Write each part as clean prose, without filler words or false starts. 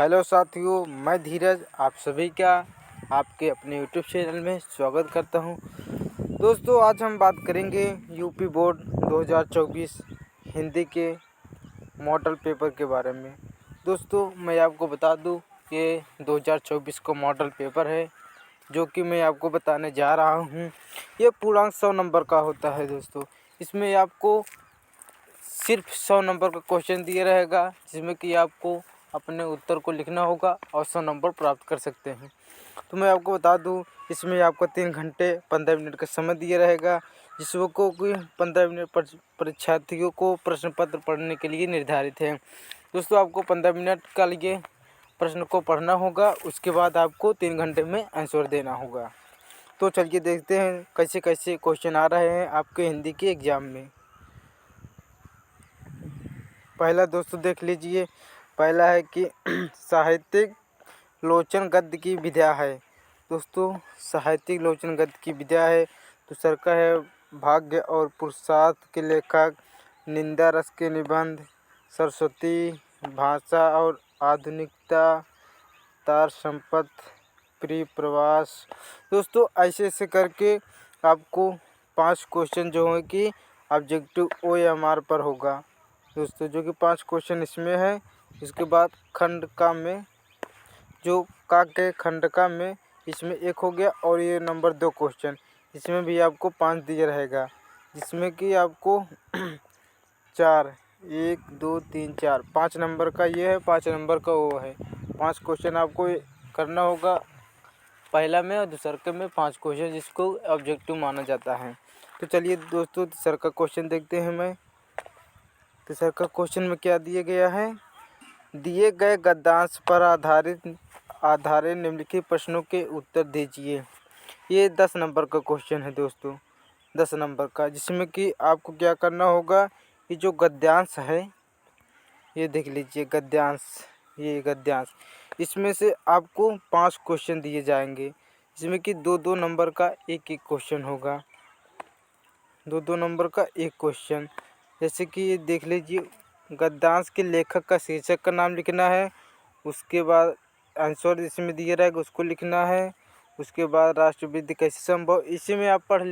Hello साथियों, मैं धीरज आप सभी का आपके अपने यूट्यूब चैनल में स्वागत करता हूं। दोस्तों, आज हम बात करेंगे यूपी बोर्ड 2024 हिंदी के मॉडल पेपर के बारे में। दोस्तों, मैं आपको बता दूं कि 2024 का मॉडल पेपर है जो कि मैं आपको बताने जा रहा हूं। ये पूर्णांक 100 नंबर का होता है। दोस्तों, इसमें आपको सिर्फ 100 नंबर का क्वेश्चन दिया रहेगा, जिसमें कि आपको अपने उत्तर को लिखना होगा और 100 नंबर प्राप्त कर सकते हैं। तो मैं आपको बता दूं, इसमें आपको 3 घंटे 15 मिनट का समय दिया रहेगा, जिसमें को 15 मिनट परीक्षार्थियों को प्रश्न पत्र पढ़ने के लिए निर्धारित है। दोस्तों, आपको 15 मिनट का लिए प्रश्न को पढ़ना होगा, उसके बाद आपको 3 घंटे में आंसर देना होगा। तो चलिए देखते हैं कैसे कैसे क्वेश्चन आ रहे हैं आपके हिंदी के एग्ज़ाम में। पहला दोस्तों देख लीजिए, पहला है कि साहित्यिक लोचन गद्य की विधा है। दोस्तों, साहित्यिक लोचन गद्य की विधा है। दूसरा का है भाग्य और पुरुषार्थ के लेखक, निंदा रस के निबंध, सरस्वती, भाषा और आधुनिकता, तार संपत, प्रिय प्रवास। दोस्तों, ऐसे ऐसे करके आपको 5 क्वेश्चन जो है कि ऑब्जेक्टिव OMR पर होगा। दोस्तों, जो कि 5 क्वेश्चन इसमें है। इसके बाद खंड का में जो का के खंड का में इसमें 1 हो गया, और ये नंबर 2 क्वेश्चन इसमें भी आपको 5 दिया रहेगा, जिसमें कि आपको 4 1 2 3 4 5 नंबर का ये है, 5 नंबर का वो है। 5 क्वेश्चन आपको करना होगा पहला में, और दूसरा के में 5 क्वेश्चन जिसको ऑब्जेक्टिव माना जाता है। तो चलिए दोस्तों, तीसरा का क्वेश्चन देखते हैं। मैं तीसरा का क्वेश्चन में क्या दिया गया है, दिए गए गद्यांश पर आधारित निम्नलिखित प्रश्नों के उत्तर दीजिए। ये 10 नंबर का क्वेश्चन है दोस्तों, 10 नंबर का, जिसमें कि आपको क्या करना होगा, ये जो गद्यांश है, ये देख लीजिए गद्यांश, ये गद्यांश, इसमें से आपको 5 क्वेश्चन दिए जाएंगे, जिसमें कि 2-2 नंबर का एक एक क्वेश्चन होगा, 2-2 नंबर का एक क्वेश्चन। जैसे कि ये देख लीजिए, गद्यांश के लेखक का शीर्षक का नाम लिखना है, उसके बाद आंसर इसमें दिया रहेगा उसको लिखना है, उसके बाद राष्ट्रविद्या कैसे संभव, इसी में आप पढ़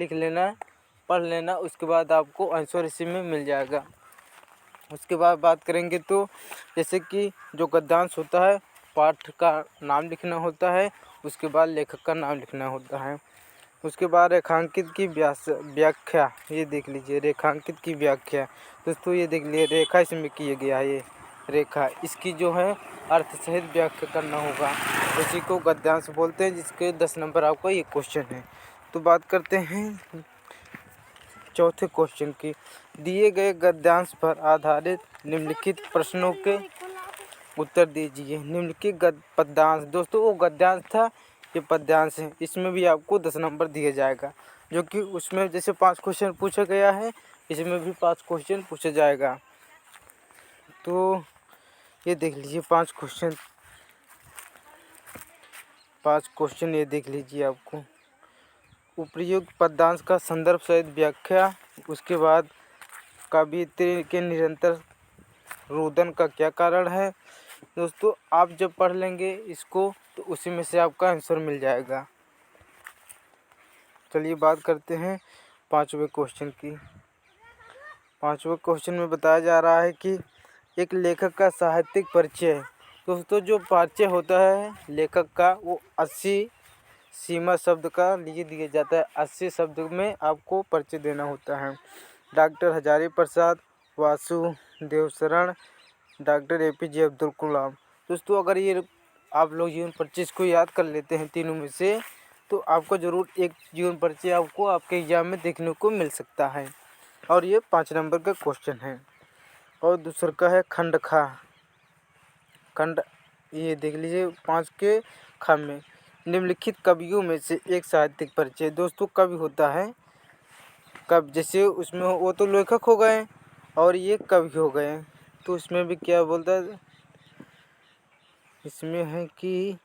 लेना, उसके बाद आपको आंसर इसी में मिल जाएगा। उसके बाद बात करेंगे तो जैसे कि जो गद्यांश होता है, पाठ का नाम लिखना होता है, उसके बाद लेखक का नाम लिखना होता है। उसके बाद रेखांकित की व्याख्या, ये देख लीजिए रेखांकित की व्याख्या। दोस्तों, ये देख लीजिए रेखा इसमें किया गया है, ये रेखा, इसकी जो है अर्थ सहित व्याख्या करना होगा, इसी को गद्यांश बोलते हैं, जिसके 10 नंबर आपका ये क्वेश्चन है। तो बात करते हैं चौथे क्वेश्चन की, दिए गए गद्यांश पर आधारित निम्नलिखित प्रश्नों के उत्तर दीजिए। निम्नलिखित पद्यांश, दोस्तों वो गद्यांश था, ये पद्यांश है, इसमें भी आपको 10 नंबर दिया जाएगा, जो कि उसमें जैसे 5 क्वेश्चन पूछा गया है, इसमें भी 5 क्वेश्चन पूछा जाएगा। तो ये देख लीजिए 5 क्वेश्चन ये देख लीजिए, आपको उपर्युक्त पद्यांश का संदर्भ सहित व्याख्या, उसके बाद कवियत्री के निरंतर रुदन का क्या कारण है। दोस्तों, आप जब पढ़ लेंगे इसको तो उसी में से आपका आंसर मिल जाएगा। चलिए बात करते हैं 5वें क्वेश्चन की। 5वें क्वेश्चन में बताया जा रहा है कि एक लेखक का साहित्यिक परिचय। दोस्तों, जो परिचय होता है लेखक का, वो 80 सीमा शब्द का लिए दिया जाता है, 80 शब्द में आपको परिचय देना होता है। डॉक्टर हजारी प्रसाद, वासुदेव शरण, डॉक्टर APJ अब्दुल कलाम। दोस्तों, अगर ये आप लोग जीवन परिचय को याद कर लेते हैं तीनों में से, तो आपको ज़रूर एक जीवन परिचय आपको आपके एग्जाम में देखने को मिल सकता है, और ये 5 नंबर का क्वेश्चन है। और दूसरा का है खंड, ये देख लीजिए 5 के ख में, निम्नलिखित कवियों में से एक साहित्यिक परिचय। दोस्तों, कवि होता है, कवि जैसे उसमें वो तो लेखक हो गए और ये कवि हो गए, तो इसमें भी क्या बोलता है, इसमें है कि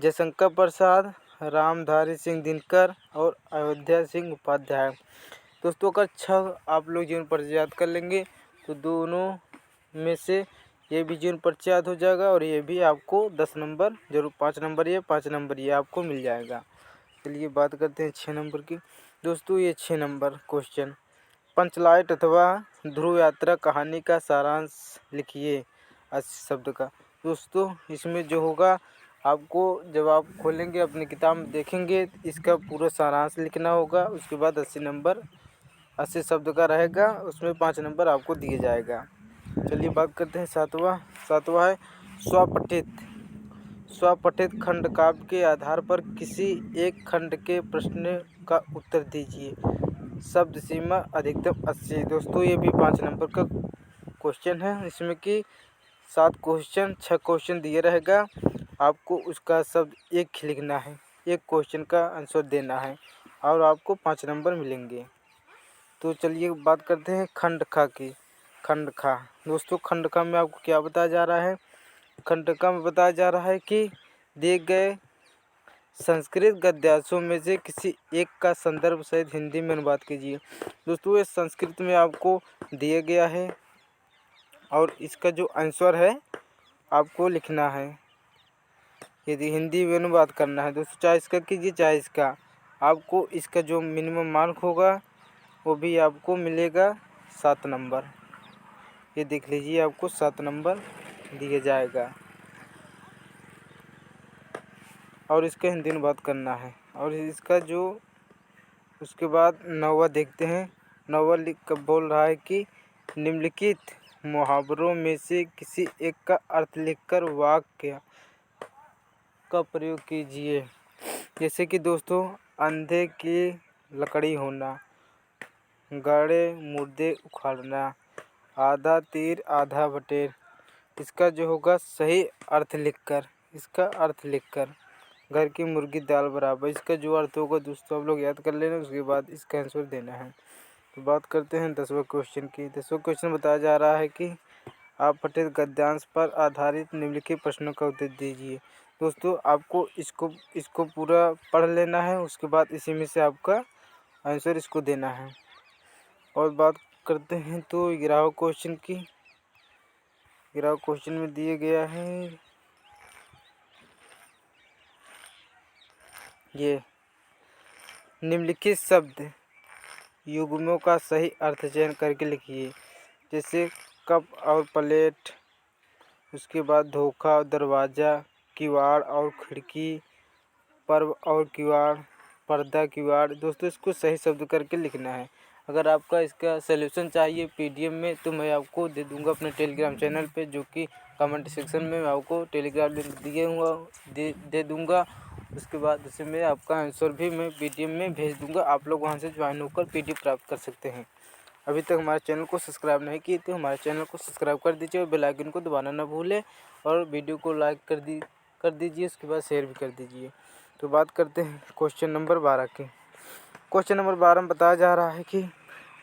जयशंकर प्रसाद, रामधारी सिंह दिनकर और अयोध्या सिंह उपाध्याय। दोस्तों, अगर 6 आप लोग जीवन परिचय याद कर लेंगे तो दोनों में से ये भी जीवन परिचय याद हो जाएगा और ये भी आपको 10 नंबर जरूर, 5 नंबर ये 5 नंबर ये आपको मिल जाएगा। चलिए बात करते हैं 6 नंबर की। दोस्तों ये 6 नंबर क्वेश्चन, पंचलाइट अथवा ध्रुव यात्रा कहानी का सारांश लिखिए 80 शब्द का। दोस्तों इसमें जो होगा आपको जब आप खोलेंगे अपनी किताब में देखेंगे इसका पूरा सारांश लिखना होगा। उसके बाद 80 शब्द का रहेगा, उसमें 5 नंबर आपको दिए जाएगा। चलिए बात करते हैं सातवां है स्वपठित खंड काव्य के आधार पर किसी एक खंड के प्रश्न का उत्तर दीजिए। शब्द सीमा अधिकतम 80। दोस्तों ये भी 5 नंबर का क्वेश्चन है। इसमें कि 7 क्वेश्चन 6 क्वेश्चन दिए रहेगा, आपको उसका शब्द एक ही लिखना है, एक क्वेश्चन का आंसर देना है और आपको 5 नंबर मिलेंगे। तो चलिए बात करते हैं खंड खा की। खंड खा दोस्तों, खंड खा में आपको क्या बताया जा रहा है? खंड खा में बताया जा रहा है कि दिए गए संस्कृत गद्यांशों में से किसी एक का संदर्भ सहित हिंदी में अनुवाद कीजिए। दोस्तों ये संस्कृत में आपको दिया गया है और इसका जो आंसर है आपको लिखना है, यदि हिंदी में अनुवाद करना है। दोस्तों चाहे इसका कीजिए चाहे इसका, आपको इसका जो मिनिमम मार्क होगा वो भी आपको मिलेगा 7 नंबर। ये देख लीजिए आपको 7 नंबर दिया जाएगा और इसका हिंदी अनुवाद करना है। और इसका जो उसके बाद 9वां देखते हैं। 9वां लिख कर बोल रहा है कि निम्नलिखित मुहावरों में से किसी एक का अर्थ लिखकर वाक्य का प्रयोग कीजिए। जैसे कि दोस्तों अंधे की लकड़ी होना, गाड़े मुर्दे उखाड़ना, आधा तीर आधा बटेर। इसका जो होगा सही अर्थ लिखकर, इसका अर्थ लिखकर घर की मुर्गी दाल बराबर, इसका जो अर्थ होगा दोस्तों आप लोग याद कर लेना, उसके बाद इसका आंसर देना है। तो बात करते हैं 10वां क्वेश्चन की। 10वां क्वेश्चन बताया जा रहा है कि आप पठित गद्यांश पर आधारित निम्नलिखित प्रश्नों का उत्तर दीजिए। दोस्तों आपको इसको पूरा पढ़ लेना है, उसके बाद इसी में से आपका आंसर इसको देना है। और बात करते हैं तो 11वां क्वेश्चन की। 11वां क्वेश्चन में दिया गया है ये निम्नलिखित शब्द युग्मों का सही अर्थ चयन करके लिखिए। जैसे कप और प्लेट, उसके बाद धोखा और दरवाज़ा, किवाड़ और खिड़की, पर्व और किवाड़, पर्दा किवाड़। दोस्तों इसको सही शब्द करके लिखना है। अगर आपका इसका सलूशन चाहिए पीडीएफ में तो मैं आपको दे दूंगा अपने टेलीग्राम चैनल पे, जो कि कमेंट सेक्शन में मैं आपको टेलीग्राम लिंक दे दूंगा। उसके बाद उसमें आपका आंसर भी मैं पीडीएफ में भेज दूंगा, आप लोग वहां से ज्वाइन होकर पीडीएफ प्राप्त कर सकते हैं। अभी तक हमारे चैनल को सब्सक्राइब नहीं किए तो हमारे चैनल को सब्सक्राइब कर दीजिए और बेल आइकन को दबाना ना भूलें और वीडियो को लाइक कर दीजिए, उसके बाद शेयर भी कर दीजिए। तो बात करते हैं क्वेश्चन नंबर 12 की। क्वेश्चन नंबर 12 में बताया जा रहा है कि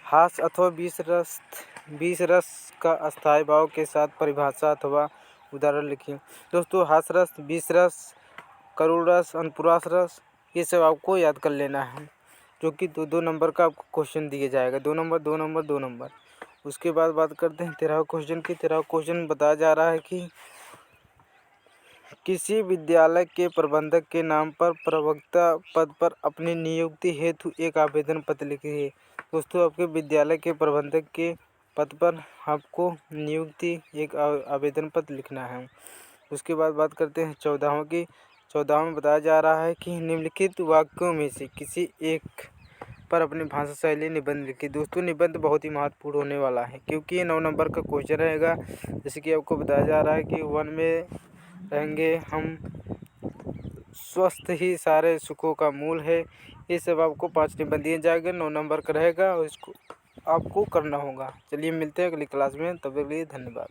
हास्य अथवा बीस रस का अस्थायी भाव के साथ परिभाषा अथवा उदाहरण लिखिए। दोस्तों हास्य रस, बीस रस, करुण रस, अनुप्रास रस, ये सब आपको याद कर लेना है, जो कि 2-2 नंबर का आपको क्वेश्चन दिया जाएगा, 2 नंबर 2 नंबर 2 नंबर। उसके बाद बात करते हैं 13वां क्वेश्चन की। 13वां क्वेश्चन बताया जा रहा है कि किसी विद्यालय के प्रबंधक के नाम पर प्रवक्ता पद पर अपनी नियुक्ति हेतु एक आवेदन पत्र लिखिए। दोस्तों आपके विद्यालय के प्रबंधक के पद पर आपको नियुक्ति एक आवेदन पत्र लिखना है। उसके बाद बात करते हैं 14वां की। 14वां में बताया जा रहा है कि निम्नलिखित वाक्यों में से किसी एक पर अपनी भाषा शैली निबंध लिखिए। दोस्तों निबंध बहुत ही महत्वपूर्ण होने वाला है, क्योंकि ये 9 नंबर का क्वेश्चन रहेगा। जैसे कि आपको बताया जा रहा है कि वन में रहेंगे हम, स्वस्थ ही सारे सुखों का मूल है। ये सब आपको 5 निबंध दिए जाएंगे, 9 नंबर का रहेगा और इसको आपको करना होगा। चलिए मिलते हैं अगली क्लास में, तब तक के लिए धन्यवाद।